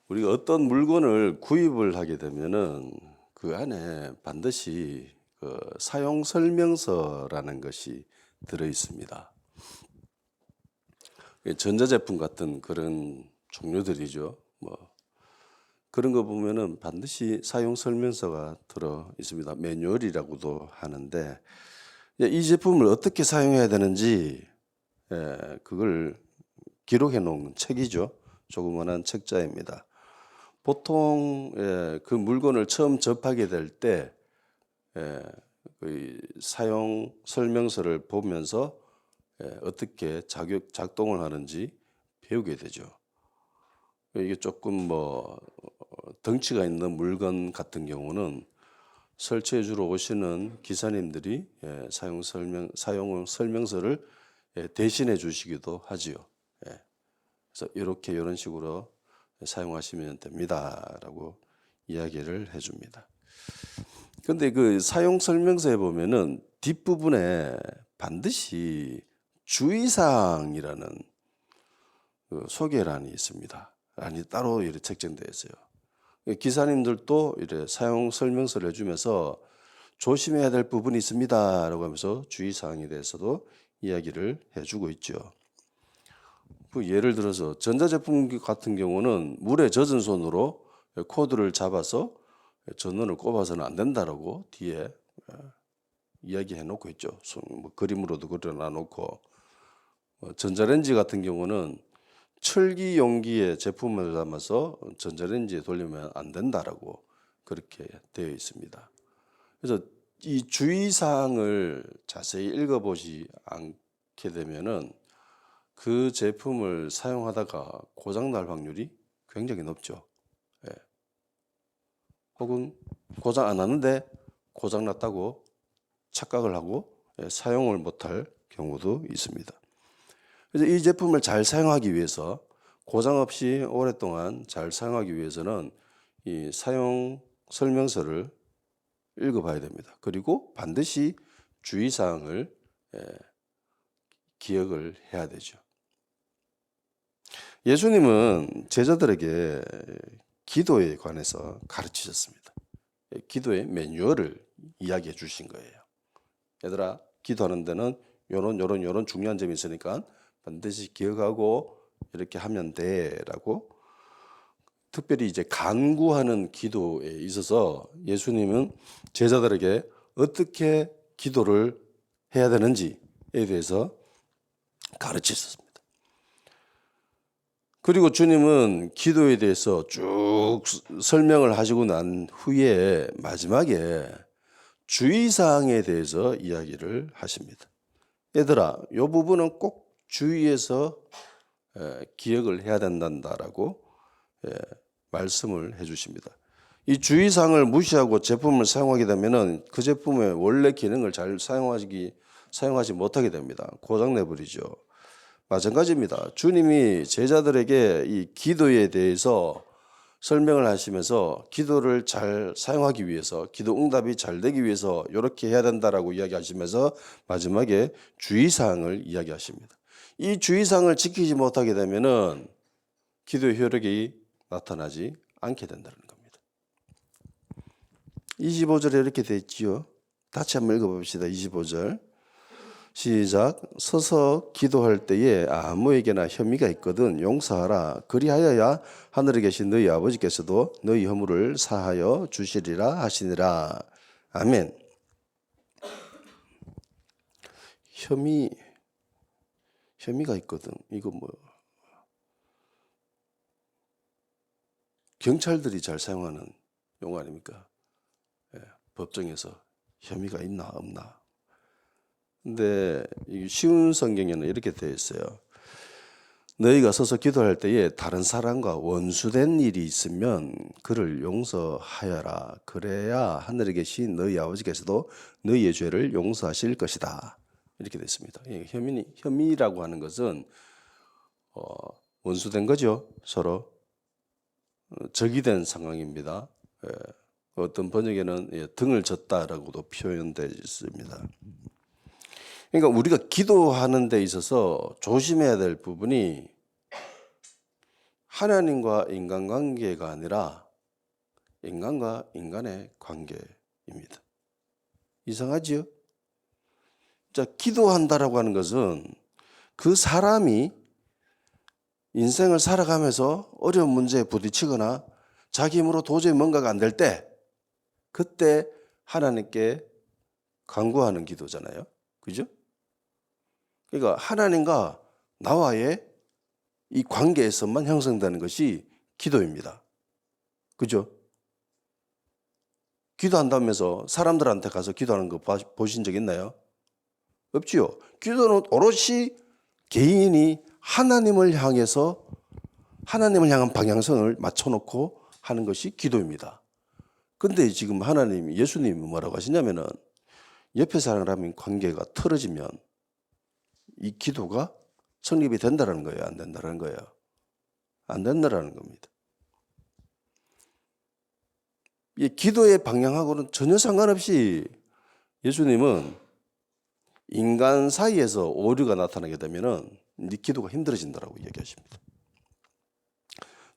우리가 어떤 물건을 구입을 하게 되면은 그 안에 반드시 그 사용 설명서라는 것이 들어 있습니다. 전자제품 같은 그런 종류들이죠. 뭐 그런 거 보면은 반드시 사용 설명서가 들어 있습니다. 매뉴얼이라고도 하는데 이 제품을 어떻게 사용해야 되는지 그걸 기록해 놓은 책이죠. 조그만한 책자입니다. 보통 그 물건을 처음 접하게 될 때 사용 설명서를 보면서 어떻게 작동을 하는지 배우게 되죠. 이게 조금 뭐 덩치가 있는 물건 같은 경우는 설치해 주러 오시는 기사님들이 사용 설명서를 대신해 주시기도 하지요. 그래서 이렇게 이런 식으로 사용하시면 됩니다라고 이야기를 해줍니다. 근데 그 사용 설명서에 보면은 뒷부분에 반드시 주의사항이라는 그 소개란이 있습니다. 란이 따로 이렇게 책정되어 있어요. 기사님들도 이렇게 사용 설명서를 해주면서 조심해야 될 부분이 있습니다라고 하면서 주의사항에 대해서도 이야기를 해주고 있죠. 그 예를 들어서 전자제품 같은 경우는 물에 젖은 손으로 코드를 잡아서 전원을 꼽아서는 안 된다라고 뒤에 이야기해 놓고 있죠. 뭐 그림으로도 그려놔 놓고 전자레인지 같은 경우는 철기 용기에 제품을 담아서 전자레인지에 돌리면 안 된다라고 그렇게 되어 있습니다. 그래서 이 주의사항을 자세히 읽어보지 않게 되면은 그 제품을 사용하다가 고장날 확률이 굉장히 높죠. 혹은 고장 안 하는데 고장 났다고 착각을 하고 사용을 못할 경우도 있습니다. 그래서 이 제품을 잘 사용하기 위해서 고장 없이 오랫동안 잘 사용하기 위해서는 이 사용 설명서를 읽어봐야 됩니다. 그리고 반드시 주의사항을 기억을 해야 되죠. 예수님은 제자들에게 기도에 관해서 가르치셨습니다. 기도의 매뉴얼을 이야기해 주신 거예요. 얘들아, 기도하는 데는 요런 중요한 점이 있으니까 반드시 기억하고 이렇게 하면 돼라고 특별히 이제 간구하는 기도에 있어서 예수님은 제자들에게 어떻게 기도를 해야 되는지에 대해서 가르치셨습니다. 그리고 주님은 기도에 대해서 쭉 설명을 하시고 난 후에 마지막에 주의사항에 대해서 이야기를 하십니다. 얘들아, 이 부분은 꼭 주의해서 기억을 해야 된다라고 말씀을 해주십니다. 이 주의사항을 무시하고 제품을 사용하게 되면은 그 제품의 원래 기능을 잘 사용하지 못하게 됩니다. 고장 내버리죠. 마찬가지입니다. 주님이 제자들에게 이 기도에 대해서 설명을 하시면서 기도를 잘 사용하기 위해서 기도 응답이 잘 되기 위해서 이렇게 해야 된다라고 이야기하시면서 마지막에 주의사항을 이야기하십니다. 이 주의사항을 지키지 못하게 되면은 기도의 효력이 나타나지 않게 된다는 겁니다. 25절에 이렇게 되어 있지요. 다시 한번 읽어봅시다. 25절. 시작. 서서 기도할 때에 아무에게나 혐의가 있거든 용서하라. 그리하여야 하늘에 계신 너희 아버지께서도 너희 허물을 사하여 주시리라 하시니라. 아멘. 혐의가 있거든. 이거 뭐 경찰들이 잘 사용하는 용어 아닙니까? 법정에서 혐의가 있나 없나. 근데 쉬운 성경에는 이렇게 되어 있어요. 너희가 서서 기도할 때에 다른 사람과 원수된 일이 있으면 그를 용서하여라. 그래야 하늘에 계신 너희 아버지께서도 너희의 죄를 용서하실 것이다. 이렇게 되어 있습니다. 혐의라고 하는 것은 원수된 거죠. 서로 적이 된 상황입니다. 어떤 번역에는 등을 졌다라고도 표현되어 있습니다. 그러니까 우리가 기도하는 데 있어서 조심해야 될 부분이 하나님과 인간관계가 아니라 인간과 인간의 관계입니다. 이상하지요? 자, 기도한다라고 하는 것은 그 사람이 인생을 살아가면서 어려운 문제에 부딪히거나 자기 힘으로 도저히 뭔가가 안 될 때 그때 하나님께 간구하는 기도잖아요. 그죠? 그러니까 하나님과 나와의 이 관계에서만 형성되는 것이 기도입니다. 그죠? 기도한다면서 사람들한테 가서 기도하는 거 보신 적 있나요? 없지요. 기도는 오롯이 개인이 하나님을 향해서 하나님을 향한 방향성을 맞춰놓고 하는 것이 기도입니다. 근데 지금 하나님, 예수님이 뭐라고 하시냐면은 옆에 사람이랑 관계가 틀어지면 이 기도가 성립이 된다는 거예요? 안 된다는 거예요? 안 된다는 겁니다. 이 기도의 방향하고는 전혀 상관없이 예수님은 인간 사이에서 오류가 나타나게 되면은 네 기도가 힘들어진다라고 얘기하십니다.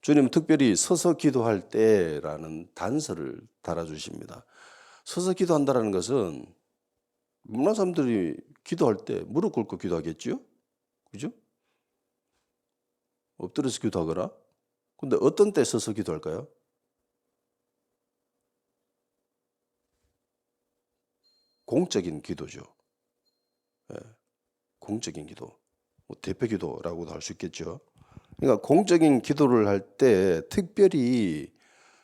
주님은 특별히 서서 기도할 때라는 단서를 달아주십니다. 서서 기도한다는 것은 많은 사람들이 기도할 때 무릎 꿇고 기도하겠죠? 그죠? 엎드려서 기도하거나. 근데 어떤 때 서서 기도할까요? 공적인 기도죠. 예, 공적인 기도. 뭐 대표 기도라고도 할 수 있겠죠. 그러니까 공적인 기도를 할 때 특별히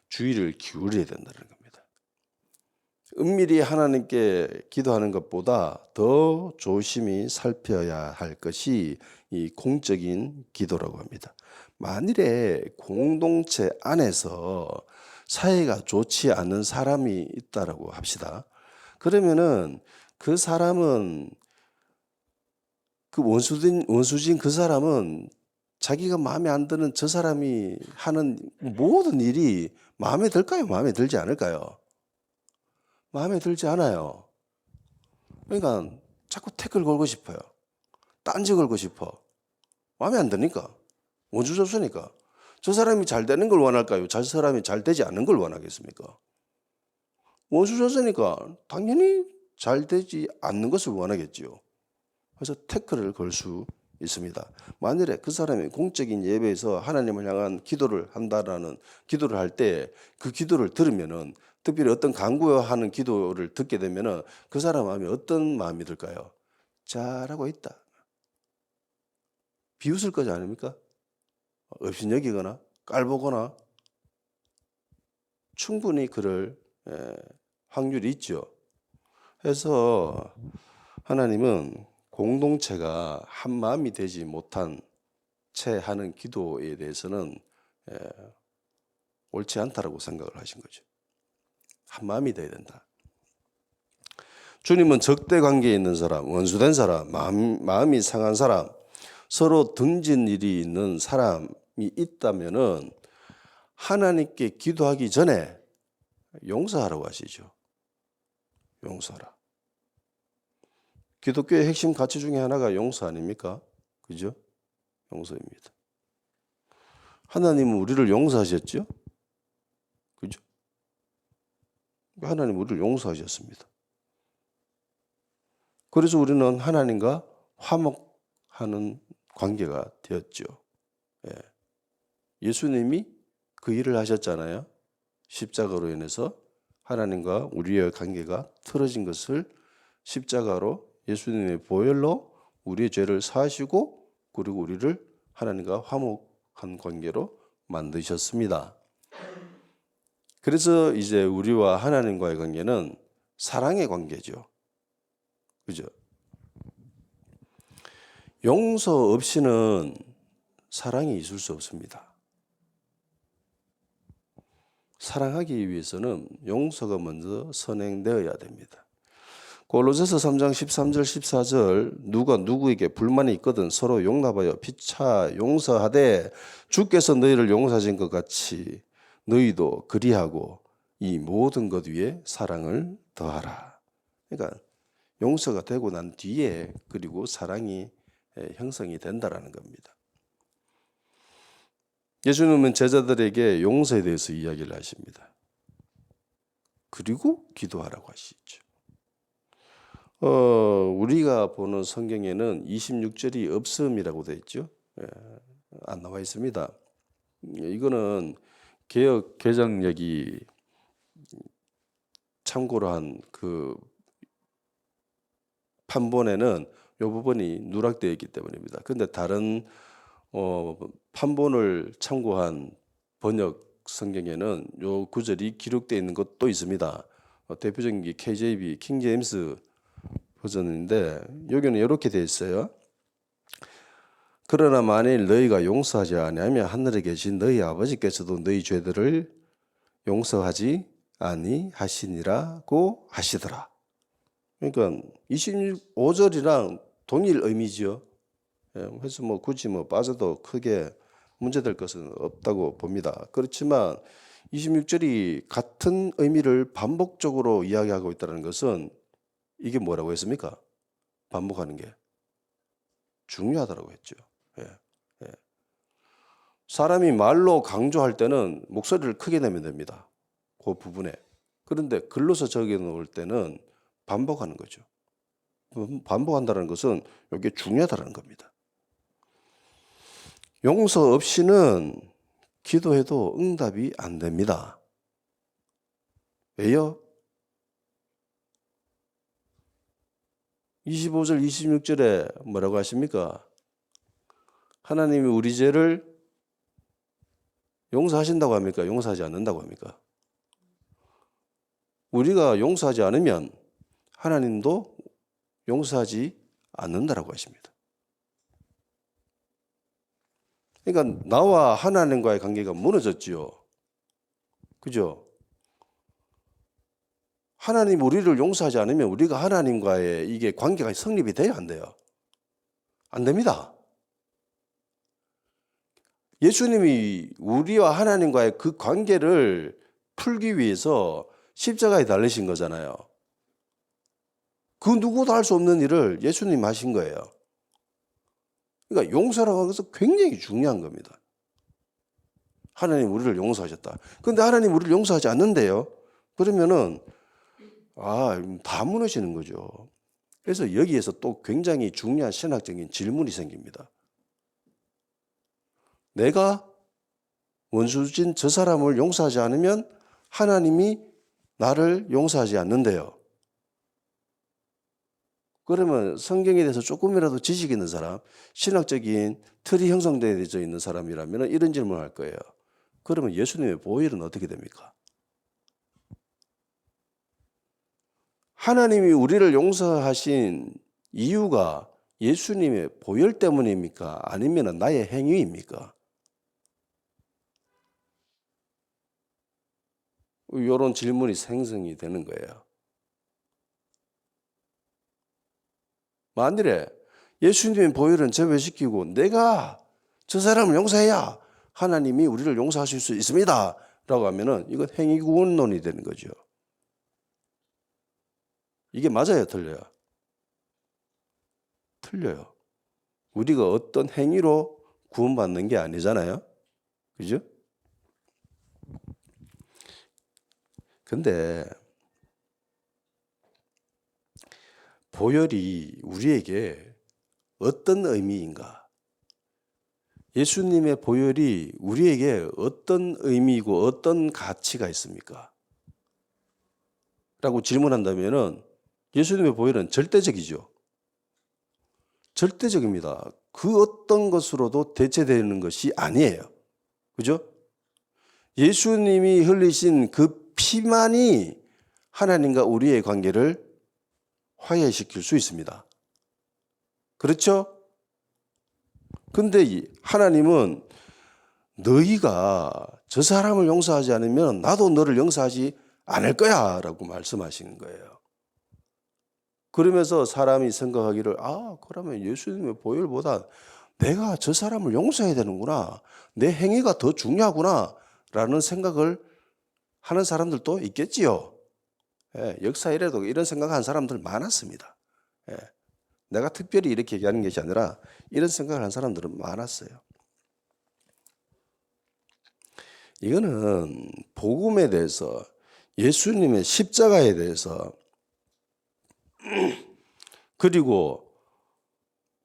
주의를 기울여야 된다는 겁니다. 은밀히 하나님께 기도하는 것보다 더 조심히 살펴야 할 것이 이 공적인 기도라고 합니다. 만일에 공동체 안에서 사이가 좋지 않은 사람이 있다라고 합시다. 그러면은 그 사람은 그 원수진 그 사람은 자기가 마음에 안 드는 저 사람이 하는 모든 일이 마음에 들까요? 마음에 들지 않을까요? 마음에 들지 않아요. 그러니까 자꾸 태클 걸고 싶어요. 딴지 걸고 싶어. 마음에 안 드니까. 원수졌으니까. 저 사람이 잘 되는 걸 원할까요? 저 사람이 잘 되지 않는 걸 원하겠습니까? 원수졌으니까 당연히 잘 되지 않는 것을 원하겠지요. 그래서 태클을 걸 수 있습니다. 만일에 그 사람이 공적인 예배에서 하나님을 향한 기도를 한다라는 기도를 할 때 그 기도를 들으면은 특별히 어떤 간구하는 기도를 듣게 되면은 그 사람 마음에 어떤 마음이 들까요? 잘하고 있다. 비웃을 거지 않습니까? 업신여기거나 깔보거나 충분히 그럴 확률이 있죠. 그래서 하나님은 공동체가 한 마음이 되지 못한 채 하는 기도에 대해서는 옳지 않다라고 생각을 하신 거죠. 한 마음이 돼야 된다. 주님은 적대 관계에 있는 사람, 원수된 사람, 마음이 상한 사람, 서로 등진 일이 있는 사람이 있다면은 하나님께 기도하기 전에 용서하라고 하시죠. 용서하라. 기독교의 핵심 가치 중에 하나가 용서 아닙니까? 그죠? 용서입니다. 하나님은 우리를 용서하셨죠? 그죠? 하나님 우리를 용서하셨습니다. 그래서 우리는 하나님과 화목하는 관계가 되었죠. 예수님이 그 일을 하셨잖아요. 십자가로 인해서 하나님과 우리의 관계가 틀어진 것을 십자가로 예수님의 보혈로 우리의 죄를 사하시고 그리고 우리를 하나님과 화목한 관계로 만드셨습니다. 그래서 이제 우리와 하나님과의 관계는 사랑의 관계죠. 그죠? 용서 없이는 사랑이 있을 수 없습니다. 사랑하기 위해서는 용서가 먼저 선행되어야 됩니다. 골로새서 3장 13절 14절 누가 누구에게 불만이 있거든 서로 용납하여 피차 용서하되 주께서 너희를 용서하신 것 같이 너희도 그리하고 이 모든 것 위에 사랑을 더하라. 그러니까 용서가 되고 난 뒤에 그리고 사랑이 형성이 된다라는 겁니다. 예수님은 제자들에게 용서에 대해서 이야기를 하십니다. 그리고 기도하라고 하시죠. 우리가 보는 성경에는 26절이 없음이라고 되어 있죠. 안 나와 있습니다. 이거는 개역 개정역이 참고로 한 그 판본에는 이 부분이 누락되어 있기 때문입니다. 그런데 다른 판본을 참고한 번역 성경에는 요 구절이 기록되어 있는 것도 있습니다. 대표적인 게 KJV, 킹 제임스 버전인데 여기는 이렇게 되어 있어요. 그러나 만일 너희가 용서하지 아니하면 하늘에 계신 너희 아버지께서도 너희 죄들을 용서하지 아니하시니라고 하시더라. 그러니까 25절이랑 동일 의미죠. 그래서 뭐 굳이 빠져도 크게 문제될 것은 없다고 봅니다. 그렇지만 26절이 같은 의미를 반복적으로 이야기하고 있다는 것은 이게 뭐라고 했습니까? 반복하는 게 중요하다고 했죠. 사람이 말로 강조할 때는 목소리를 크게 내면 됩니다. 그 부분에. 그런데 글로서 적어 놓을 때는 반복하는 거죠. 반복한다는 것은 이게 중요하다는 겁니다. 용서 없이는 기도해도 응답이 안 됩니다. 왜요? 25절, 26절에 뭐라고 하십니까? 하나님이 우리 죄를 용서하신다고 합니까? 용서하지 않는다고 합니까? 우리가 용서하지 않으면 하나님도 용서하지 않는다라고 하십니다. 그러니까 나와 하나님과의 관계가 무너졌지요. 그죠? 하나님 우리를 용서하지 않으면 우리가 하나님과의 이게 관계가 성립이 돼야 안 돼요. 안 됩니다. 예수님이 우리와 하나님과의 그 관계를 풀기 위해서 십자가에 달리신 거잖아요. 그 누구도 할 수 없는 일을 예수님이 하신 거예요. 그러니까 용서라고 하는 것은 굉장히 중요한 겁니다. 하나님 우리를 용서하셨다. 그런데 하나님 우리를 용서하지 않는데요. 그러면은 다 무너지는 거죠. 그래서 여기에서 또 굉장히 중요한 신학적인 질문이 생깁니다. 내가 원수진 저 사람을 용서하지 않으면 하나님이 나를 용서하지 않는데요. 그러면 성경에 대해서 조금이라도 지식이 있는 사람, 신학적인 틀이 형성되어 있는 사람이라면 이런 질문을 할 거예요. 그러면 예수님의 보혈은 어떻게 됩니까? 하나님이 우리를 용서하신 이유가 예수님의 보혈 때문입니까? 아니면 나의 행위입니까? 이런 질문이 생성이 되는 거예요. 만일에 예수님의 보혈은 제외시키고 내가 저 사람을 용서해야 하나님이 우리를 용서하실 수 있습니다 라고 하면은 이건 행위구원론이 되는 거죠. 이게 맞아요, 틀려요? 틀려요. 우리가 어떤 행위로 구원받는 게 아니잖아요. 그죠? 근데 보혈이 우리에게 어떤 의미인가? 예수님의 보혈이 우리에게 어떤 의미이고 어떤 가치가 있습니까? 라고 질문한다면은 예수님의 보혈은 절대적이죠. 절대적입니다. 그 어떤 것으로도 대체되는 것이 아니에요. 그죠? 예수님이 흘리신 그 피만이 하나님과 우리의 관계를 화해시킬 수 있습니다. 그렇죠? 근데 하나님은 너희가 저 사람을 용서하지 않으면 나도 너를 용서하지 않을 거야 라고 말씀하시는 거예요. 그러면서 사람이 생각하기를 그러면 예수님의 보혈보다 내가 저 사람을 용서해야 되는구나. 내 행위가 더 중요하구나 라는 생각을 하는 사람들도 있겠지요. 역사이래도 이런 생각하는 사람들 많았습니다. 내가 특별히 이렇게 얘기하는 것이 아니라 이런 생각을 하는 사람들은 많았어요. 이거는 복음에 대해서, 예수님의 십자가에 대해서, 그리고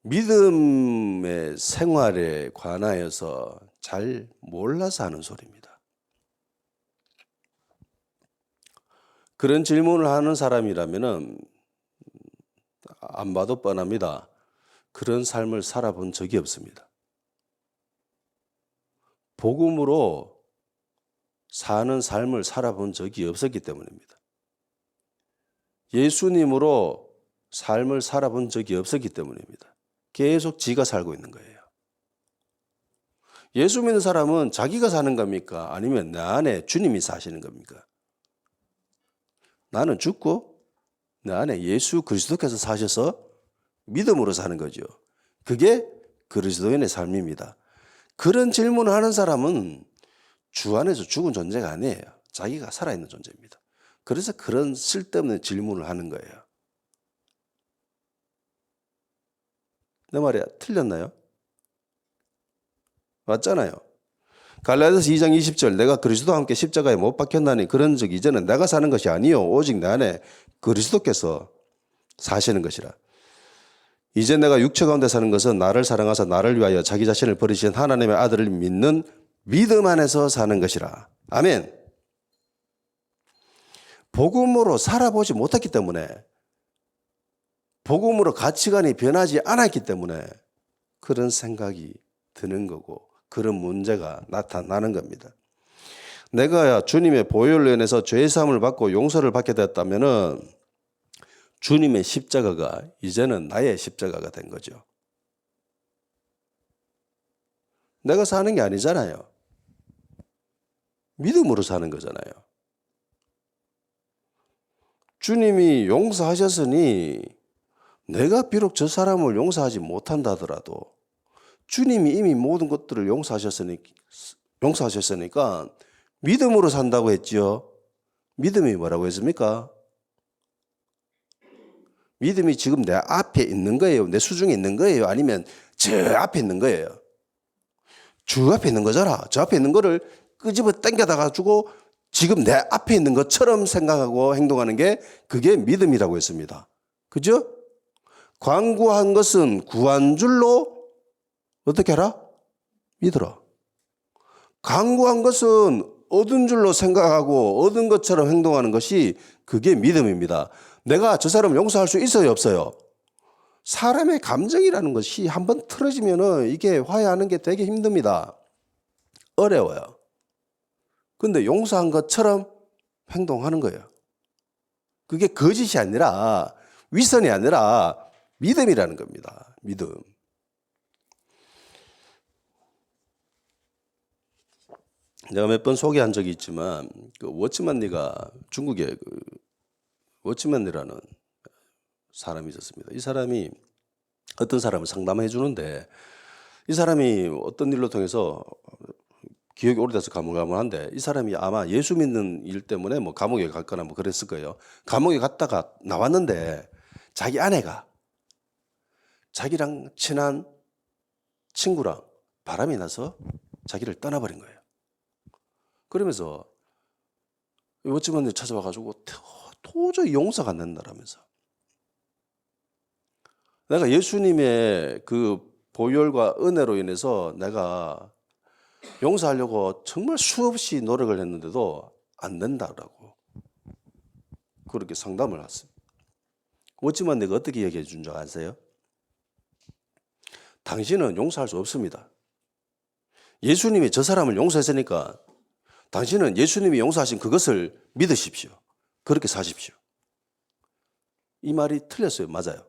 믿음의 생활에 관하여서 잘 몰라서 하는 소리입니다. 그런 질문을 하는 사람이라면 안 봐도 뻔합니다. 그런 삶을 살아본 적이 없습니다. 복음으로 사는 삶을 살아본 적이 없었기 때문입니다. 예수님으로 삶을 살아본 적이 없었기 때문입니다. 계속 지가 살고 있는 거예요. 예수 믿는 사람은 자기가 사는 겁니까? 아니면 내 안에 주님이 사시는 겁니까? 나는 죽고 내 안에 예수 그리스도께서 사셔서 믿음으로 사는 거죠. 그게 그리스도인의 삶입니다. 그런 질문을 하는 사람은 주 안에서 죽은 존재가 아니에요. 자기가 살아있는 존재입니다. 그래서 그런 쓸데없는 질문을 하는 거예요. 내 말이 틀렸나요? 맞잖아요. 갈라디아서 2장 20절 내가 그리스도와 함께 십자가에 못 박혔나니 그런 적 이제는 내가 사는 것이 아니요 오직 내 안에 그리스도께서 사시는 것이라. 이제 내가 육체 가운데 사는 것은 나를 사랑하사 나를 위하여 자기 자신을 버리신 하나님의 아들을 믿는 믿음 안에서 사는 것이라. 아멘. 복음으로 살아보지 못했기 때문에, 복음으로 가치관이 변하지 않았기 때문에 그런 생각이 드는 거고 그런 문제가 나타나는 겁니다. 내가 주님의 보혈로 인해서 죄사함을 받고 용서를 받게 되었다면은 주님의 십자가가 이제는 나의 십자가가 된 거죠. 내가 사는 게 아니잖아요. 믿음으로 사는 거잖아요. 주님이 용서하셨으니 내가 비록 저 사람을 용서하지 못한다더라도 주님이 이미 모든 것들을 용서하셨으니까 믿음으로 산다고 했지요. 믿음이 뭐라고 했습니까? 믿음이 지금 내 앞에 있는 거예요? 내 수중에 있는 거예요? 아니면 저 앞에 있는 거예요? 주 앞에 있는 거잖아. 저 앞에 있는 거를 끄집어 당겨다 가지고 지금 내 앞에 있는 것처럼 생각하고 행동하는 게 그게 믿음이라고 했습니다. 그죠? 광구한 것은 구한 줄로 어떻게 하라? 믿어라. 강구한 것은 얻은 줄로 생각하고 얻은 것처럼 행동하는 것이 그게 믿음입니다. 내가 저 사람을 용서할 수 있어요, 없어요? 사람의 감정이라는 것이 한번 틀어지면은 이게 화해하는 게 되게 힘듭니다. 어려워요. 근데 용서한 것처럼 행동하는 거예요. 그게 거짓이 아니라 위선이 아니라 믿음이라는 겁니다. 믿음. 내가 몇 번 소개한 적이 있지만 그 워치만리가 중국에 그 워치만리라는 사람이 있었습니다. 이 사람이 어떤 사람을 상담해 주는데 이 사람이 어떤 일로 통해서 기억이 오래돼서 가물가물한데 이 사람이 아마 예수 믿는 일 때문에 뭐 감옥에 갔거나 뭐 그랬을 거예요. 감옥에 갔다가 나왔는데 자기 아내가 자기랑 친한 친구랑 바람이 나서 자기를 떠나버린 거예요. 그러면서 워치만리 찾아와가지고 도저히 용서가 안 된다라면서 내가 예수님의 그 보혈과 은혜로 인해서 내가 용서하려고 정말 수없이 노력을 했는데도 안 된다라고 그렇게 상담을 했습니다. 워치만리가 어떻게 얘기해 준 줄 아세요? 당신은 용서할 수 없습니다. 예수님이 저 사람을 용서했으니까 당신은 예수님이 용서하신 그것을 믿으십시오. 그렇게 사십시오. 이 말이 틀렸어요. 맞아요.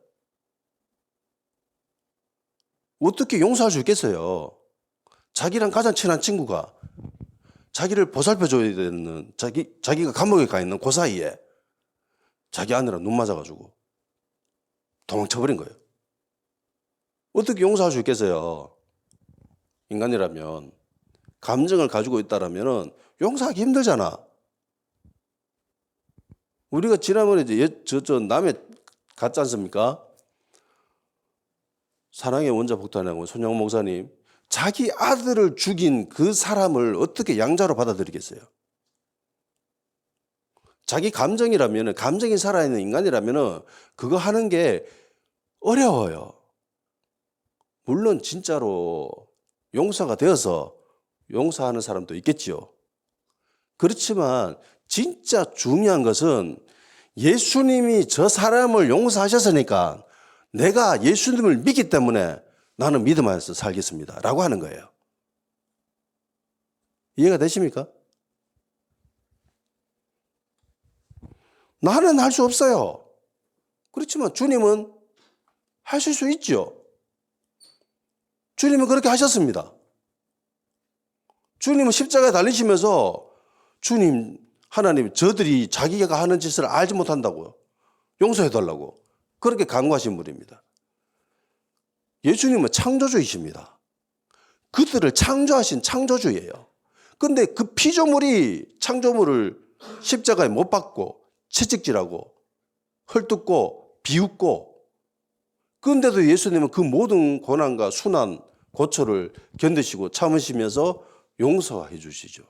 어떻게 용서할 수 있겠어요? 자기랑 가장 친한 친구가 자기를 보살펴줘야 되는 자기가 감옥에 가 있는 그 사이에 자기 아내랑 눈 맞아가지고 도망쳐버린 거예요. 어떻게 용서할 수 있겠어요? 인간이라면 감정을 가지고 있다라면 용서하기 힘들잖아. 우리가 지난번에 저 남해 갔지 않습니까? 사랑의 원자 폭탄하고 손영 목사님 자기 아들을 죽인 그 사람을 어떻게 양자로 받아들이겠어요? 자기 감정이라면, 감정이 살아있는 인간이라면 그거 하는 게 어려워요. 물론 진짜로 용서가 되어서 용서하는 사람도 있겠지요. 그렇지만 진짜 중요한 것은 예수님이 저 사람을 용서하셨으니까 내가 예수님을 믿기 때문에 나는 믿음 안에서 살겠습니다 라고 하는 거예요. 이해가 되십니까? 나는 할 수 없어요. 그렇지만 주님은 하실 수 있죠. 주님은 그렇게 하셨습니다. 주님은 십자가에 달리시면서 주님, 하나님, 저들이 자기가 하는 짓을 알지 못한다고요. 용서해달라고. 그렇게 간구하신 분입니다. 예수님은 창조주이십니다. 그들을 창조하신 창조주예요. 근데 그 피조물이 창조물을 십자가에 못 박고 채찍질하고 헐뜯고 비웃고 그런데도 예수님은 그 모든 고난과 순환, 고초를 견디시고 참으시면서 용서해 주시죠.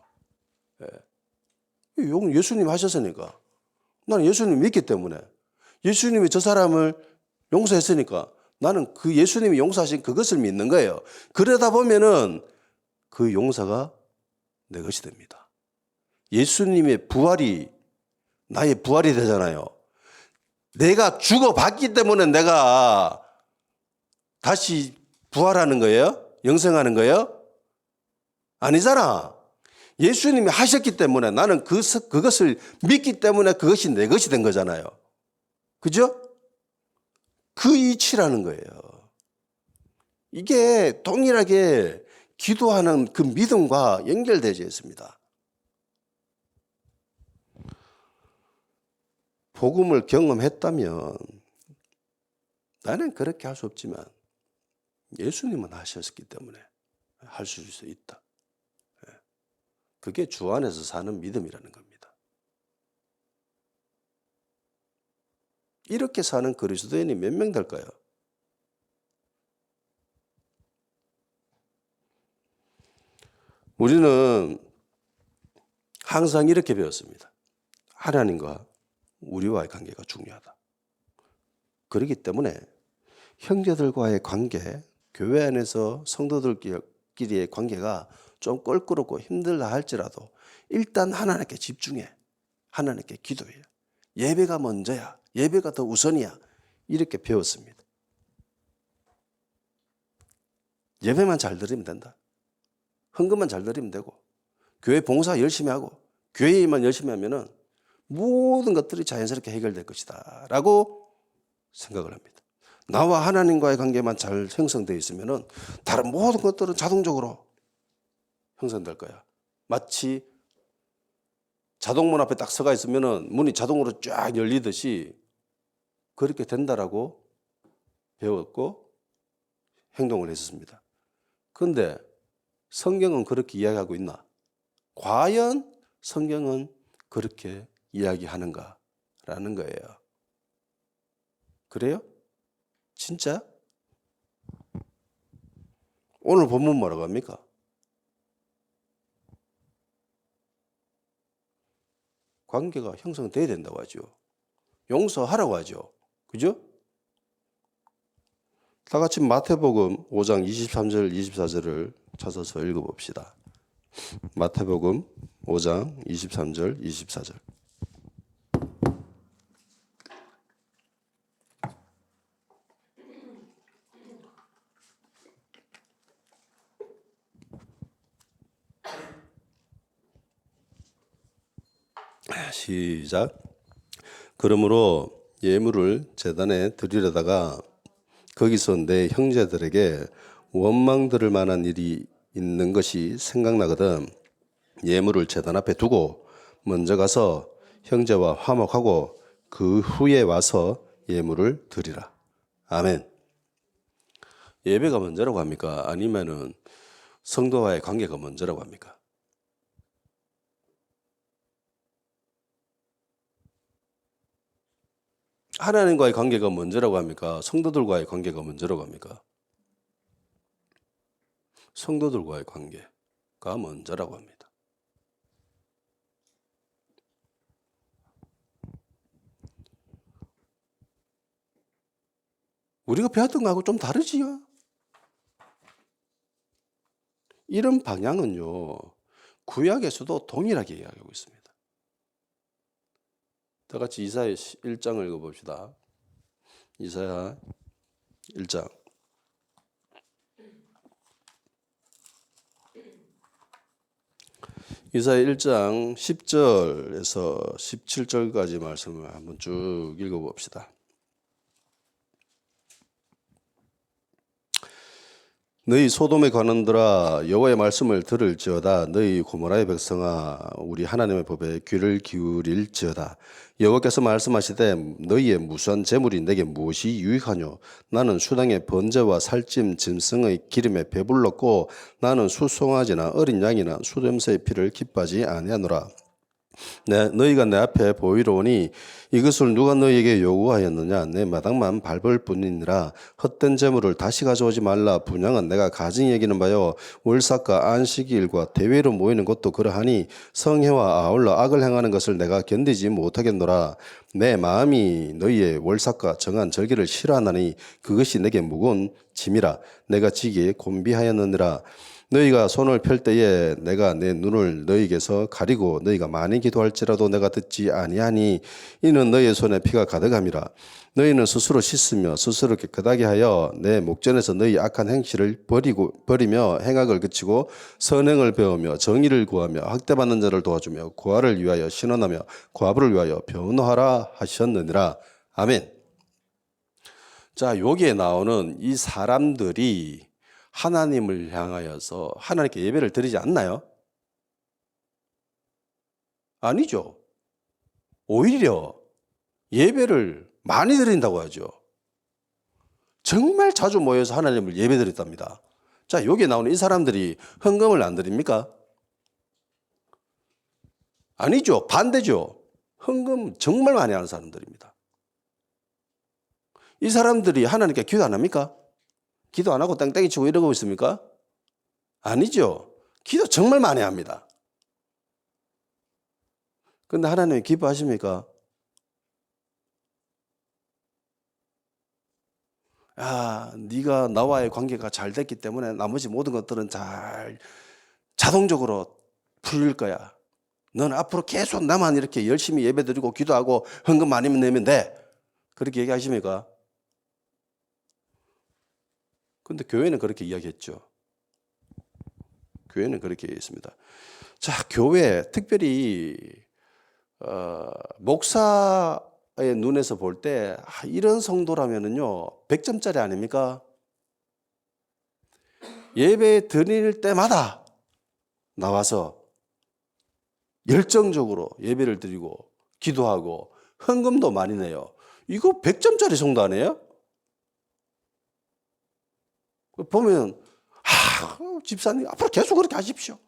예수님 하셨으니까 나는 예수님 믿기 때문에 예수님이 저 사람을 용서했으니까 나는 그 예수님이 용서하신 그것을 믿는 거예요. 그러다 보면은 그 용서가 내 것이 됩니다. 예수님의 부활이 나의 부활이 되잖아요. 내가 죽어봤기 때문에 내가 다시 부활하는 거예요? 영생하는 거예요? 아니잖아. 예수님이 하셨기 때문에 나는 그것을 믿기 때문에 그것이 내 것이 된 거잖아요. 그죠? 그 이치라는 거예요. 이게 동일하게 기도하는 그 믿음과 연결되어 있습니다. 복음을 경험했다면 나는 그렇게 할 수 없지만 예수님은 하셨기 때문에 할 수 있다. 그게 주 안에서 사는 믿음이라는 겁니다. 이렇게 사는 그리스도인이 몇 명 될까요? 우리는 항상 이렇게 배웠습니다. 하나님과 우리와의 관계가 중요하다. 그렇기 때문에 형제들과의 관계, 교회 안에서 성도들끼리의 관계가 좀 껄끄럽고 힘들다 할지라도 일단 하나님께 집중해. 하나님께 기도해. 예배가 먼저야. 예배가 더 우선이야. 이렇게 배웠습니다. 예배만 잘 드리면 된다. 헌금만 잘 드리면 되고 교회 봉사 열심히 하고 교회 일만 열심히 하면은 모든 것들이 자연스럽게 해결될 것이다 라고 생각을 합니다. 나와 하나님과의 관계만 잘 형성되어 있으면은 다른 모든 것들은 자동적으로 형성될 거야. 마치 자동문 앞에 딱 서가 있으면은 문이 자동으로 쫙 열리듯이 그렇게 된다라고 배웠고 행동을 했었습니다. 그런데 성경은 그렇게 이야기하고 있나? 과연 성경은 그렇게 이야기하는가라는 거예요. 그래요? 진짜? 오늘 본문 뭐라고 합니까? 관계가 형성돼야 된다고 하죠. 용서하라고 하죠. 그죠? 다 같이 마태복음 5장 23절 24절을 찾아서 읽어봅시다. 마태복음 5장 23절 24절. 시작. 그러므로 예물을 제단에 드리려다가 거기서 내 형제들에게 원망 들을 만한 일이 있는 것이 생각나거든 예물을 제단 앞에 두고 먼저 가서 형제와 화목하고 그 후에 와서 예물을 드리라. 아멘. 예배가 먼저라고 합니까? 아니면은 성도와의 관계가 먼저라고 합니까? 하나님과의 관계가 먼저라고 합니까? 성도들과의 관계가 먼저라고 합니까? 성도들과의 관계가 먼저라고 합니다. 우리가 배웠던 거하고 좀 다르지요? 이런 방향은요, 구약에서도 동일하게 이야기하고 있습니다. 다 같이 이사야 1장을 읽어봅시다. 이사야 1장. 이사야 1장 10절에서 17절까지 말씀을 한번 쭉 읽어봅시다. 너희 소돔의 관원들아 여호와의 말씀을 들을지어다. 너희 고모라의 백성아 우리 하나님의 법에 귀를 기울일지어다. 여호와께서 말씀하시되 너희의 무수한 재물이 내게 무엇이 유익하뇨? 나는 수당의 번제와 살찜 짐승의 기름에 배불렀고 나는 수송아지나 어린 양이나 수염새의 피를 기뻐하지 아니하노라. 너희가 내 앞에 보이러 오니 이것을 누가 너희에게 요구하였느냐? 내 마당만 밟을 뿐이니라. 헛된 재물을 다시 가져오지 말라. 분양은 내가 가증히 여기는 바요 월삭과 안식일과 대회로 모이는 것도 그러하니 성회와 아울러 악을 행하는 것을 내가 견디지 못하겠노라. 내 마음이 너희의 월삭과 정한 절기를 싫어하나니 그것이 내게 무거운 짐이라. 내가 지기에 곤비하였느니라. 너희가 손을 펼 때에 내가 내 눈을 너희에게서 가리고 너희가 많이 기도할지라도 내가 듣지 아니하니 이는 너희의 손에 피가 가득함이라. 너희는 스스로 씻으며 스스로 깨끗하게 하여 내 목전에서 너희 악한 행실을 버리며 행악을 그치고 선행을 배우며 정의를 구하며 학대받는 자를 도와주며 고아를 위하여 신원하며 과부를 위하여 변호하라 하셨느니라. 아멘. 자, 여기에 나오는 이 사람들이 하나님을 향하여서 하나님께 예배를 드리지 않나요? 아니죠. 오히려 예배를 많이 드린다고 하죠. 정말 자주 모여서 하나님을 예배 드렸답니다. 자, 여기에 나오는 이 사람들이 헌금을 안 드립니까? 아니죠. 반대죠. 헌금 정말 많이 하는 사람들입니다. 이 사람들이 하나님께 기도 안 합니까? 기도 안 하고 땡땡이 치고 이러고 있습니까? 아니죠. 기도 정말 많이 합니다. 그런데 하나님이 기뻐하십니까? 네가 나와의 관계가 잘 됐기 때문에 나머지 모든 것들은 잘 자동적으로 풀릴 거야. 너는 앞으로 계속 나만 이렇게 열심히 예배드리고 기도하고 헌금 많이 내면 돼. 그렇게 얘기하십니까? 근데 교회는 그렇게 이야기했죠. 교회는 그렇게 얘기했습니다. 자, 교회 특별히 목사의 눈에서 볼 때 이런 성도라면은요 100점짜리 아닙니까? 예배 드릴 때마다 나와서 열정적으로 예배를 드리고 기도하고 헌금도 많이 내요. 이거 100점짜리 성도 아니에요? 보면 집사님 앞으로 계속 그렇게 하십시오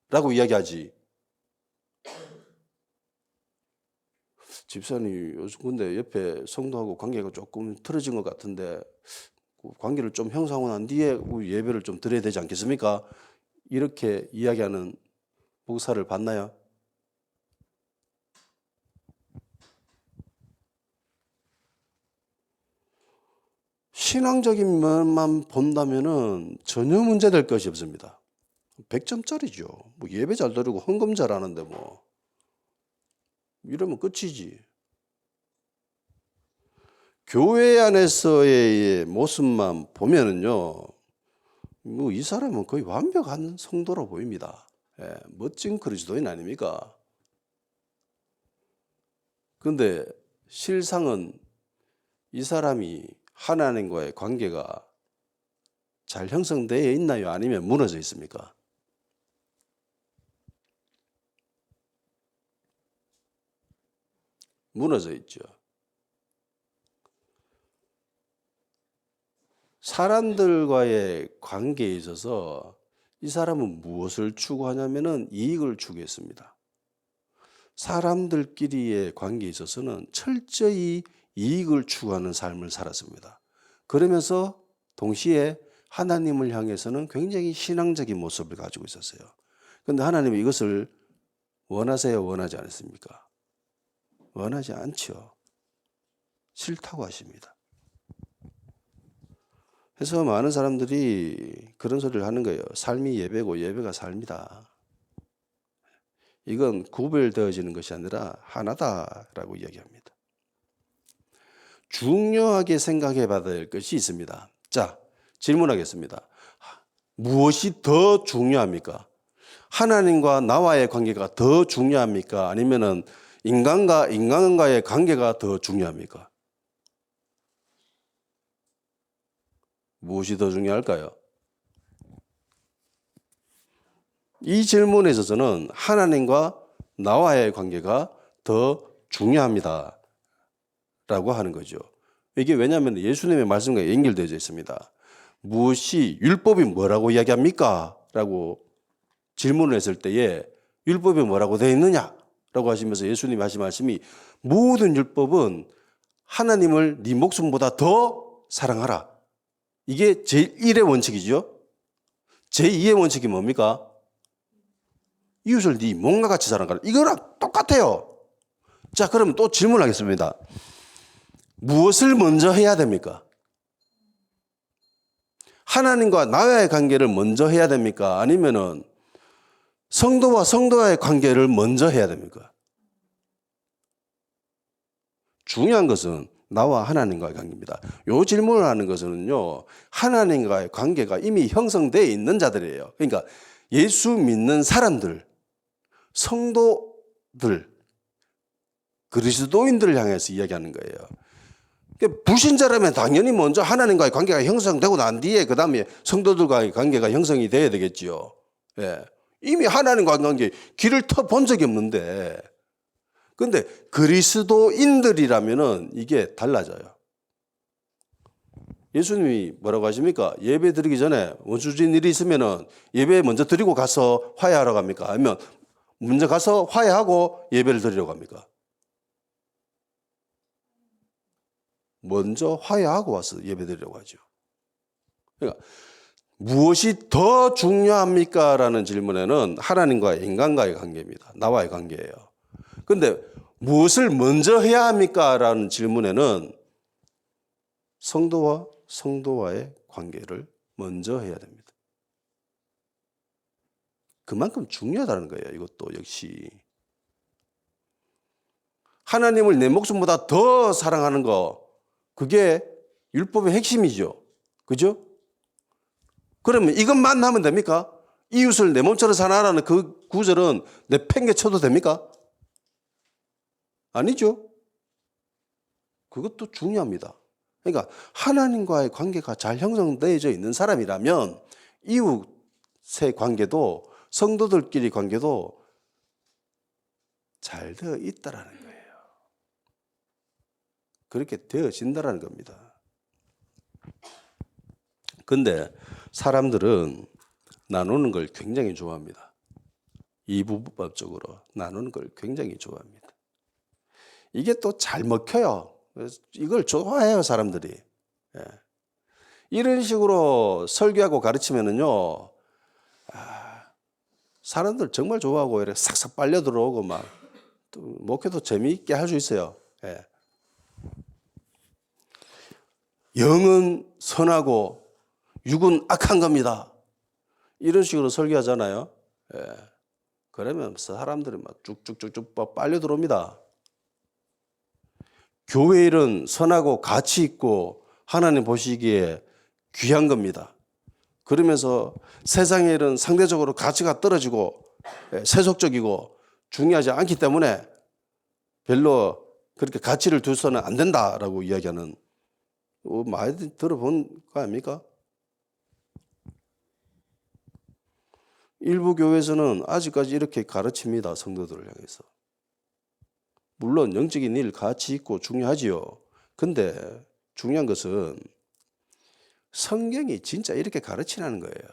라고 이야기하지. 집사님 요즘 근데 옆에 성도하고 관계가 조금 틀어진 것 같은데 관계를 좀 형성하고 난 뒤에 예배를 좀 드려야 되지 않겠습니까? 이렇게 이야기하는 목사를 봤나요? 신앙적인 면만 본다면은 전혀 문제될 것이 없습니다. 100점짜리죠. 뭐 예배 잘 드리고 헌금 잘하는데 뭐 이러면 끝이지. 교회 안에서의 모습만 보면은요, 뭐 이 사람은 거의 완벽한 성도로 보입니다. 멋진 그리스도인 아닙니까? 그런데 실상은 이 사람이 하나님과의 관계가 잘 형성되어 있나요? 아니면 무너져 있습니까? 무너져 있죠. 사람들과의 관계에 있어서 이 사람은 무엇을 추구하냐면은 이익을 추구했습니다. 사람들끼리의 관계에 있어서는 철저히 이익을 추구하는 삶을 살았습니다. 그러면서 동시에 하나님을 향해서는 굉장히 신앙적인 모습을 가지고 있었어요. 그런데 하나님은 이것을 원하세요? 원하지 않습니까? 원하지 않죠. 싫다고 하십니다. 그래서 많은 사람들이 그런 소리를 하는 거예요. 삶이 예배고 예배가 삶이다. 이건 구별되어지는 것이 아니라 하나다라고 이야기합니다. 중요하게 생각해 봐야 될 것이 있습니다. 자, 질문하겠습니다. 무엇이 더 중요합니까? 하나님과 나와의 관계가 더 중요합니까? 아니면은 인간과 인간과의 관계가 더 중요합니까? 무엇이 더 중요할까요? 이 질문에 있어서는 하나님과 나와의 관계가 더 중요합니다. 라고 하는 거죠. 이게 왜냐하면 예수님의 말씀과 연결되어 있습니다. 무엇이 율법이 뭐라고 이야기합니까? 라고 질문을 했을 때에 율법이 뭐라고 되어 있느냐? 라고 하시면서 예수님이 하신 말씀이 모든 율법은 하나님을 네 목숨보다 더 사랑하라. 이게 제1의 원칙이죠. 제2의 원칙이 뭡니까? 이웃을 네 몸과 같이 사랑하라. 이거랑 똑같아요. 자, 그러면 또 질문하겠습니다. 무엇을 먼저 해야 됩니까? 하나님과 나와의 관계를 먼저 해야 됩니까? 아니면은 성도와 성도와의 관계를 먼저 해야 됩니까? 중요한 것은 나와 하나님과의 관계입니다. 이 질문을 하는 것은요, 하나님과의 관계가 이미 형성되어 있는 자들이에요. 그러니까 예수 믿는 사람들, 성도들, 그리스도인들을 향해서 이야기하는 거예요. 불신자라면 당연히 먼저 하나님과의 관계가 형성되고 난 뒤에 그 다음에 성도들과의 관계가 형성이 돼야 되겠지요. 예. 이미 하나님과의 관계 길을 터본 적이 없는데, 근데 그리스도인들이라면은 이게 달라져요. 예수님이 뭐라고 하십니까? 예배 드리기 전에 원수진 일이 있으면은 예배 먼저 드리고 가서 화해하러 갑니까? 아니면 먼저 가서 화해하고 예배를 드리러 갑니까? 먼저 화해하고 와서 예배 드리려고 하죠. 그러니까 무엇이 더 중요합니까? 라는 질문에는 하나님과 인간과의 관계입니다. 나와의 관계예요. 그런데 무엇을 먼저 해야 합니까? 라는 질문에는 성도와 성도와의 관계를 먼저 해야 됩니다. 그만큼 중요하다는 거예요. 이것도 역시. 하나님을 내 목숨보다 더 사랑하는 거, 그게 율법의 핵심이죠. 그죠? 그러면 이것만 하면 됩니까? 이웃을 내 몸처럼 사랑하라는 그 구절은 내팽개쳐도 됩니까? 아니죠. 그것도 중요합니다. 그러니까 하나님과의 관계가 잘 형성되어져 있는 사람이라면 이웃의 관계도 성도들끼리 관계도 잘 되어 있다라는 거예요. 그렇게 되어진다라는 겁니다. 근데 사람들은 나누는 걸 굉장히 좋아합니다. 이부법적으로 나누는 걸 굉장히 좋아합니다. 이게 또 잘 먹혀요. 그래서 이걸 좋아해요, 사람들이. 예. 이런 식으로 설교하고 가르치면은요, 사람들 정말 좋아하고 이렇게 싹싹 빨려 들어오고 막 또 목회도 재미있게 할 수 있어요. 예. 영은 선하고 육은 악한 겁니다. 이런 식으로 설교하잖아요. 예. 그러면 사람들이 막 쭉쭉쭉쭉 빨려 들어옵니다. 교회 일은 선하고 가치 있고 하나님 보시기에 귀한 겁니다. 그러면서 세상의 일은 상대적으로 가치가 떨어지고 세속적이고 중요하지 않기 때문에 별로 그렇게 가치를 두서는 안 된다라고 이야기하는 많이 들어본 거 아닙니까? 일부 교회에서는 아직까지 이렇게 가르칩니다. 성도들을 향해서. 물론 영적인 일 가치 있고 중요하지요. 근데 중요한 것은 성경이 진짜 이렇게 가르치라는 거예요.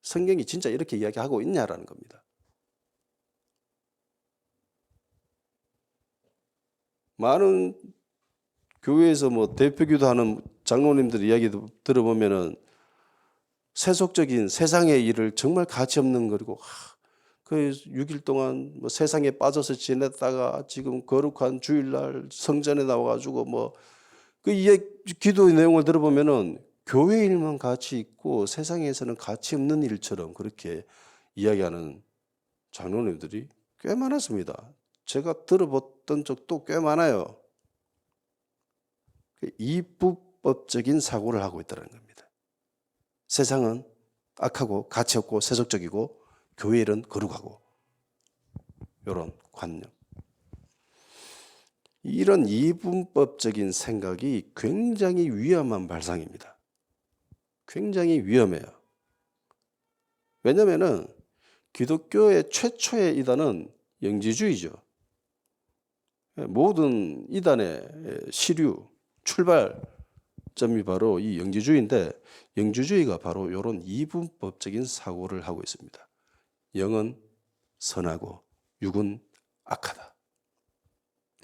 성경이 진짜 이렇게 이야기하고 있냐라는 겁니다. 많은 교회에서 뭐 대표기도하는 장로님들 이야기 들어보면은 세속적인 세상의 일을 정말 가치 없는 거리고 그 6일 동안 뭐 세상에 빠져서 지냈다가 지금 거룩한 주일날 성전에 나와가지고 뭐 그 기도의 내용을 들어보면은 교회 일만 가치 있고 세상에서는 가치 없는 일처럼 그렇게 이야기하는 장로님들이 꽤 많았습니다. 제가 들어봤던 적도 꽤 많아요. 이분법적인 사고를 하고 있다는 겁니다. 세상은 악하고 가치 없고 세속적이고 교회 일은 거룩하고 이런 관념. 이런 이분법적인 생각이 굉장히 위험한 발상입니다. 굉장히 위험해요. 왜냐하면 기독교의 최초의 이단은 영지주의죠. 모든 이단의 시류, 출발점이 바로 이 영지주의인데 영지주의가 바로 이런 이분법적인 사고를 하고 있습니다. 영은 선하고 육은 악하다.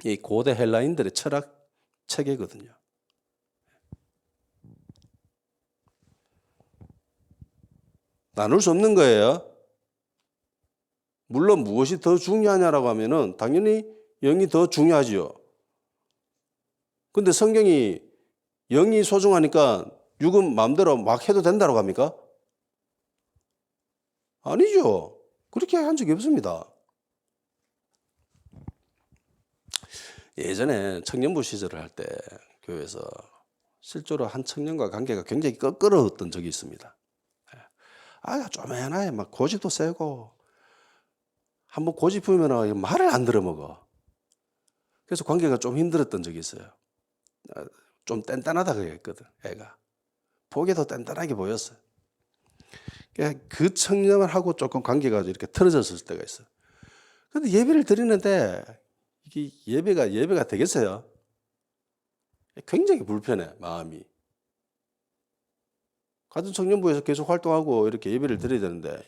이 고대 헬라인들의 철학 체계거든요. 나눌 수 없는 거예요. 물론 무엇이 더 중요하냐라고 하면은 당연히 영이 더 중요하지요. 근데 성경이 영이 소중하니까 육은 마음대로 막 해도 된다고 합니까? 아니죠. 그렇게 한 적이 없습니다. 예전에 청년부 시절을 할 때 교회에서 실제로 한 청년과 관계가 굉장히 껄끄러웠던 적이 있습니다. 쪼매나요. 막 고집도 세고 한번 고집 부으면 말을 안 들어먹어. 그래서 관계가 좀 힘들었던 적이 있어요. 좀 뗀뗀하다 그랬거든. 애가 보기에도 뗀뗀하게 보였어요. 그 청년하고 조금 관계가 이렇게 틀어졌을 때가 있어요. 근데 예배를 드리는데 이게 예배가 되겠어요? 굉장히 불편해, 마음이. 같은 청년부에서 계속 활동하고 이렇게 예배를 드려야 되는데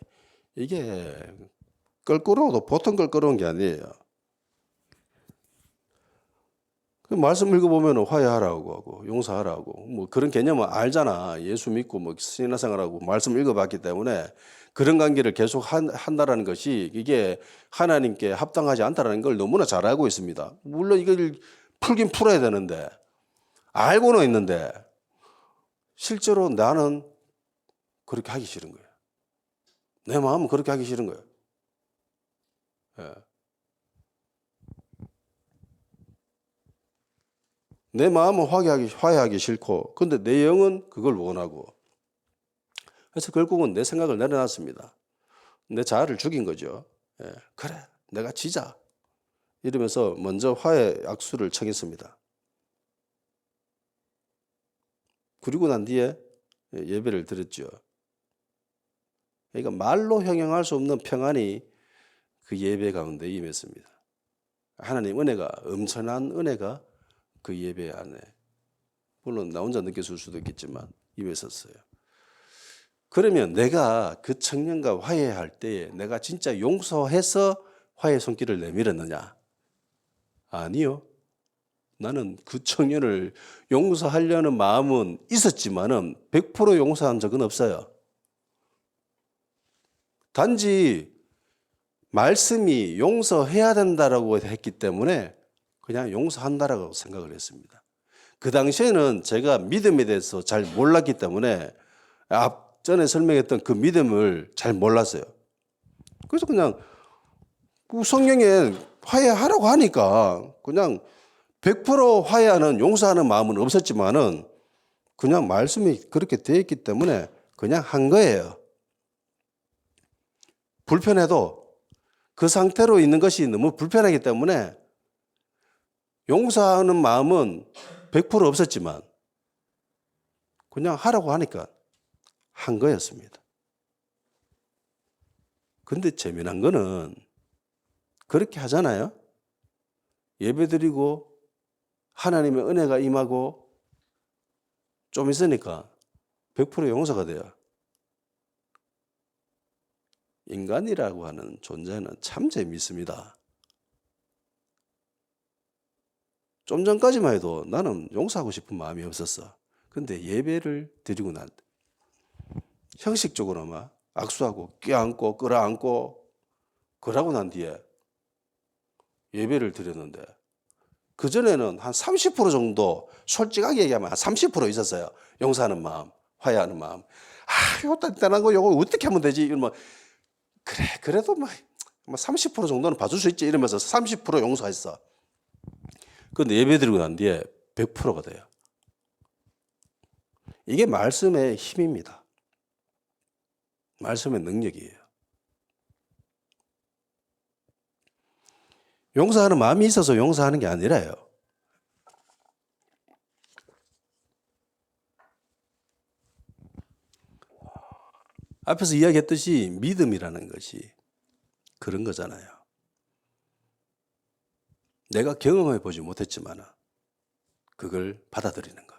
이게 껄끄러워도 보통 껄끄러운 게 아니에요. 그 말씀 읽어보면 화해하라고 하고 용서하라고 뭐 그런 개념은 알잖아. 예수 믿고 뭐 신앙생활하고 말씀 읽어봤기 때문에 그런 관계를 계속 한다라는 것이 이게 하나님께 합당하지 않다라는 걸 너무나 잘 알고 있습니다. 물론 이걸 풀긴 풀어야 되는데 알고는 있는데 실제로 나는 그렇게 하기 싫은 거예요. 내 마음은 그렇게 하기 싫은 거예요. 예. 내 마음은 화해하기 싫고 근데 내 영은 그걸 원하고 그래서 결국은 내 생각을 내려놨습니다. 내 자아를 죽인 거죠. 예. 그래 내가 지자 이러면서 먼저 화해 악수를 청했습니다. 그리고 난 뒤에 예배를 드렸죠. 그러니까 말로 형용할 수 없는 평안이 그 예배 가운데 임했습니다. 하나님 은혜가 엄청난 은혜가 그 예배 안에 물론 나 혼자 느꼈을 수도 있겠지만 임했었어요. 그러면 내가 그 청년과 화해할 때에 내가 진짜 용서해서 화해 손길을 내밀었느냐? 아니요. 나는 그 청년을 용서하려는 마음은 있었지만은 100% 용서한 적은 없어요. 단지 말씀이 용서해야 된다라고 했기 때문에 그냥 용서한다라고 생각을 했습니다. 그 당시에는 제가 믿음에 대해서 잘 몰랐기 때문에 앞전에 설명했던 그 믿음을 잘 몰랐어요. 그래서 그냥 성경에 화해하라고 하니까 그냥 100% 화해하는 용서하는 마음은 없었지만은 그냥 말씀이 그렇게 되어 있기 때문에 그냥 한 거예요. 불편해도 그 상태로 있는 것이 너무 불편하기 때문에 용서하는 마음은 100% 없었지만 그냥 하라고 하니까 한 거였습니다. 근데 재미난 거는 그렇게 하잖아요. 예배드리고 하나님의 은혜가 임하고 좀 있으니까 100% 용서가 돼요. 인간이라고 하는 존재는 참 재미있습니다. 좀 전까지만 해도 나는 용서하고 싶은 마음이 없었어. 근데 예배를 드리고 난 형식적으로 막 악수하고 껴안고 끌어안고 그러고 난 뒤에 예배를 드렸는데 그전에는 한 30% 정도 솔직하게 얘기하면 한 30% 있었어요. 용서하는 마음, 화해하는 마음. 요 단단한 거 요거 어떻게 하면 되지? 이러면 그래 그래도 뭐 30% 정도는 봐줄 수 있지 이러면서 30% 용서했어. 그런데 예배 드리고 난 뒤에 100%가 돼요. 이게 말씀의 힘입니다. 말씀의 능력이에요. 용서하는 마음이 있어서 용서하는 게 아니라요. 앞에서 이야기했듯이 믿음이라는 것이 그런 거잖아요. 내가 경험해 보지 못했지만 그걸 받아들이는 거.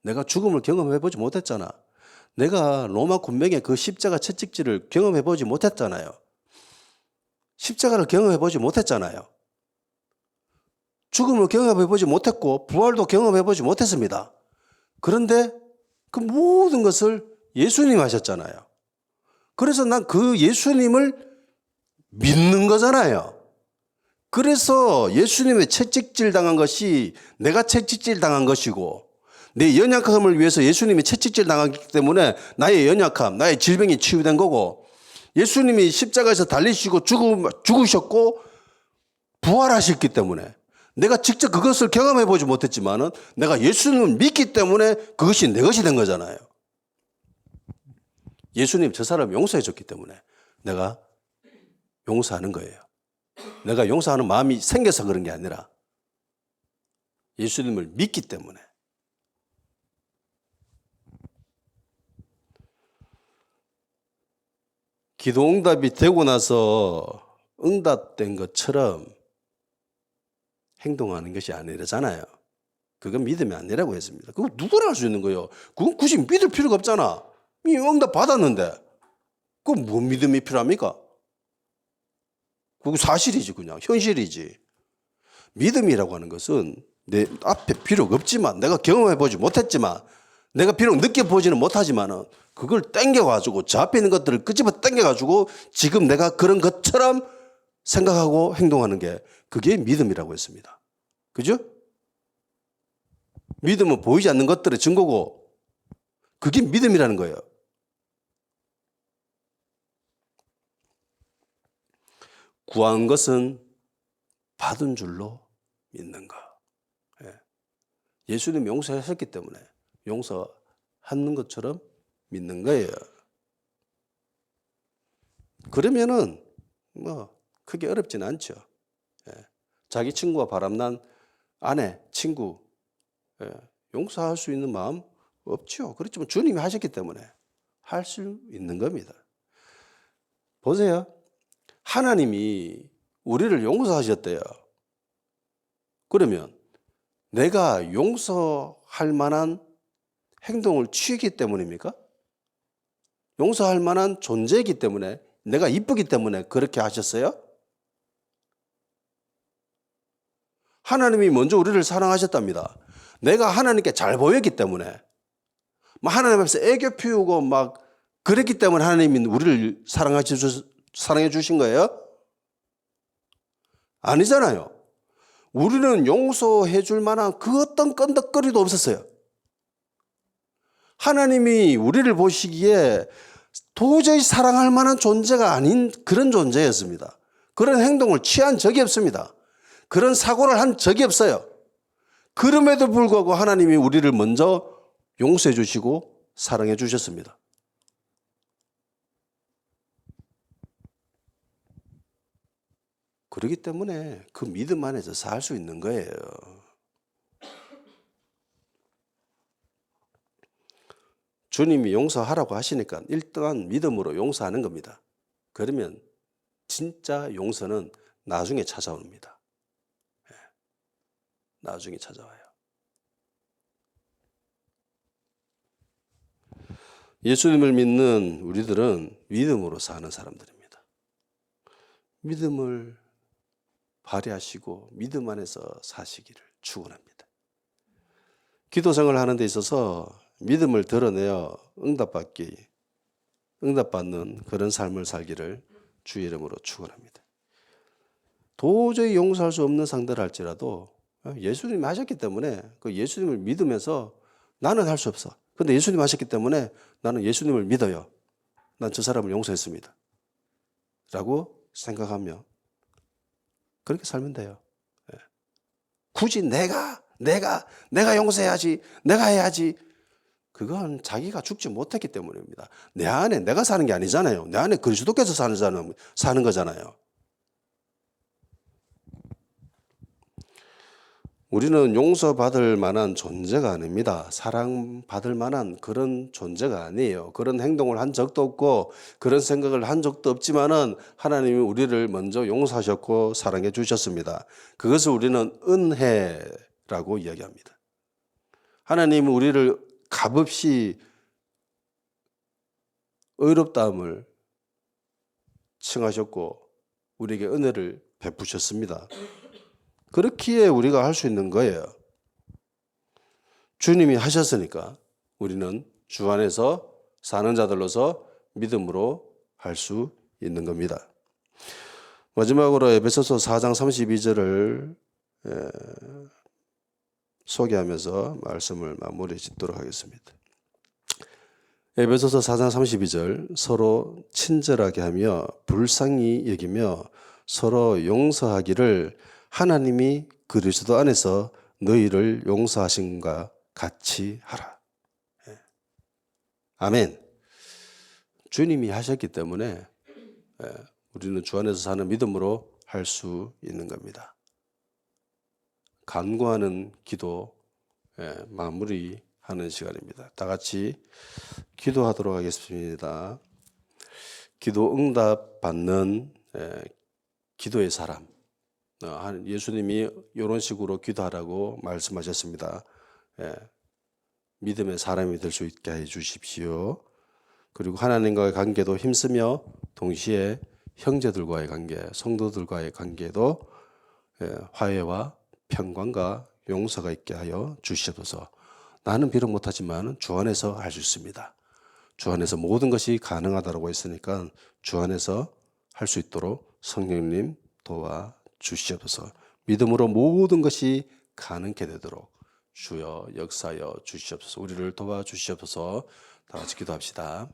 내가 죽음을 경험해 보지 못했잖아. 내가 로마 군병의 그 십자가 채찍질을 경험해 보지 못했잖아요. 십자가를 경험해 보지 못했잖아요. 죽음을 경험해 보지 못했고 부활도 경험해 보지 못했습니다. 그런데 그 모든 것을 예수님 하셨잖아요. 그래서 난 그 예수님을 믿는 거잖아요. 그래서 예수님의 채찍질 당한 것이 내가 채찍질 당한 것이고 내 연약함을 위해서 예수님이 채찍질 당했기 때문에 나의 연약함, 나의 질병이 치유된 거고 예수님이 십자가에서 달리시고 죽으셨고 부활하셨기 때문에 내가 직접 그것을 경험해 보지 못했지만은 내가 예수님을 믿기 때문에 그것이 내 것이 된 거잖아요. 예수님 저 사람 용서해 줬기 때문에 내가 용서하는 거예요. 내가 용서하는 마음이 생겨서 그런 게 아니라 예수님을 믿기 때문에. 기도 응답이 되고 나서 응답된 것처럼 행동하는 것이 아니라잖아요. 그건 믿음이 아니라고 했습니다. 그거 누구나 할 수 있는 거예요. 그건 굳이 믿을 필요가 없잖아. 이 응답 받았는데 그건 뭔 믿음이 필요합니까? 그거 사실이지 그냥 현실이지. 믿음이라고 하는 것은 내 앞에 필요가 없지만 내가 경험해보지 못했지만 내가 비록 느껴보지는 못하지만은 그걸 땡겨가지고 저 앞에 있는 것들을 끄집어 땡겨가지고 지금 내가 그런 것처럼 생각하고 행동하는 게 그게 믿음이라고 했습니다. 그죠? 믿음은 보이지 않는 것들의 증거고 그게 믿음이라는 거예요. 구한 것은 받은 줄로 믿는 거. 예수님 용서하셨기 때문에 용서하는 것처럼 믿는 거예요. 그러면은 뭐 크게 어렵진 않죠. 자기 친구가 바람난 아내, 친구 용서할 수 있는 마음 없죠. 그렇지만 주님이 하셨기 때문에 할 수 있는 겁니다. 보세요. 하나님이 우리를 용서하셨대요. 그러면 내가 용서할 만한 행동을 취했기 때문입니까? 용서할 만한 존재이기 때문에 내가 이쁘기 때문에 그렇게 하셨어요? 하나님이 먼저 우리를 사랑하셨답니다. 내가 하나님께 잘 보였기 때문에 하나님 앞에서 애교 피우고 막 그랬기 때문에 하나님이 우리를 사랑해 주신 거예요? 아니잖아요. 우리는 용서해 줄 만한 그 어떤 끈덕거리도 없었어요. 하나님이 우리를 보시기에 도저히 사랑할 만한 존재가 아닌 그런 존재였습니다. 그런 행동을 취한 적이 없습니다. 그런 사고를 한 적이 없어요. 그럼에도 불구하고 하나님이 우리를 먼저 용서해 주시고 사랑해 주셨습니다. 그렇기 때문에 그 믿음 안에서 살 수 있는 거예요. 주님이 용서하라고 하시니까 일단 믿음으로 용서하는 겁니다. 그러면 진짜 용서는 나중에 찾아옵니다. 나중에 찾아와요. 예수님을 믿는 우리들은 믿음으로 사는 사람들입니다. 믿음을 발휘하시고 믿음 안에서 사시기를 축원합니다. 기도 생활을 하는 데 있어서 믿음을 드러내어 응답받는 그런 삶을 살기를 주의 이름으로 축원합니다. 도저히 용서할 수 없는 상대를 할지라도 예수님이 하셨기 때문에 그 예수님을 믿으면서 나는 할 수 없어. 근데 예수님 하셨기 때문에 나는 예수님을 믿어요. 난 저 사람을 용서했습니다. 라고 생각하며 그렇게 살면 돼요. 굳이 내가 용서해야지, 내가 해야지. 그건 자기가 죽지 못했기 때문입니다. 내 안에 내가 사는 게 아니잖아요. 내 안에 그리스도께서 사는 거잖아요. 우리는 용서받을 만한 존재가 아닙니다. 사랑받을 만한 그런 존재가 아니에요. 그런 행동을 한 적도 없고 그런 생각을 한 적도 없지만은 하나님이 우리를 먼저 용서하셨고 사랑해 주셨습니다. 그것을 우리는 은혜라고 이야기합니다. 하나님은 우리를 값없이 의롭다함을 칭하셨고 우리에게 은혜를 베푸셨습니다. 그렇기에 우리가 할 수 있는 거예요. 주님이 하셨으니까 우리는 주 안에서 사는 자들로서 믿음으로 할 수 있는 겁니다. 마지막으로 에베소서 4장 32절을 소개하면서 말씀을 마무리 짓도록 하겠습니다. 에베소서 4장 32절 서로 친절하게 하며 불쌍히 여기며 서로 용서하기를 하나님이 그리스도 안에서 너희를 용서하신과 같이 하라. 아멘. 주님이 하셨기 때문에 우리는 주 안에서 사는 믿음으로 할 수 있는 겁니다. 간구하는 기도 마무리하는 시간입니다. 다 같이 기도하도록 하겠습니다. 기도 응답 받는 기도의 사람. 예수님이 이런 식으로 기도하라고 말씀하셨습니다. 믿음의 사람이 될 수 있게 해 주십시오. 그리고 하나님과의 관계도 힘쓰며 동시에 형제들과의 관계, 성도들과의 관계도 화해와 평강과 용서가 있게 하여 주시옵소서. 나는 비록 못하지만 주 안에서 할 수 있습니다. 주 안에서 모든 것이 가능하다고 했으니까 주 안에서 할 수 있도록 성령님 도와 주시옵소서. 믿음으로 모든 것이 가능케 되도록 주여 역사여 주시옵소서. 우리를 도와 주시옵소서. 다 같이 기도합시다.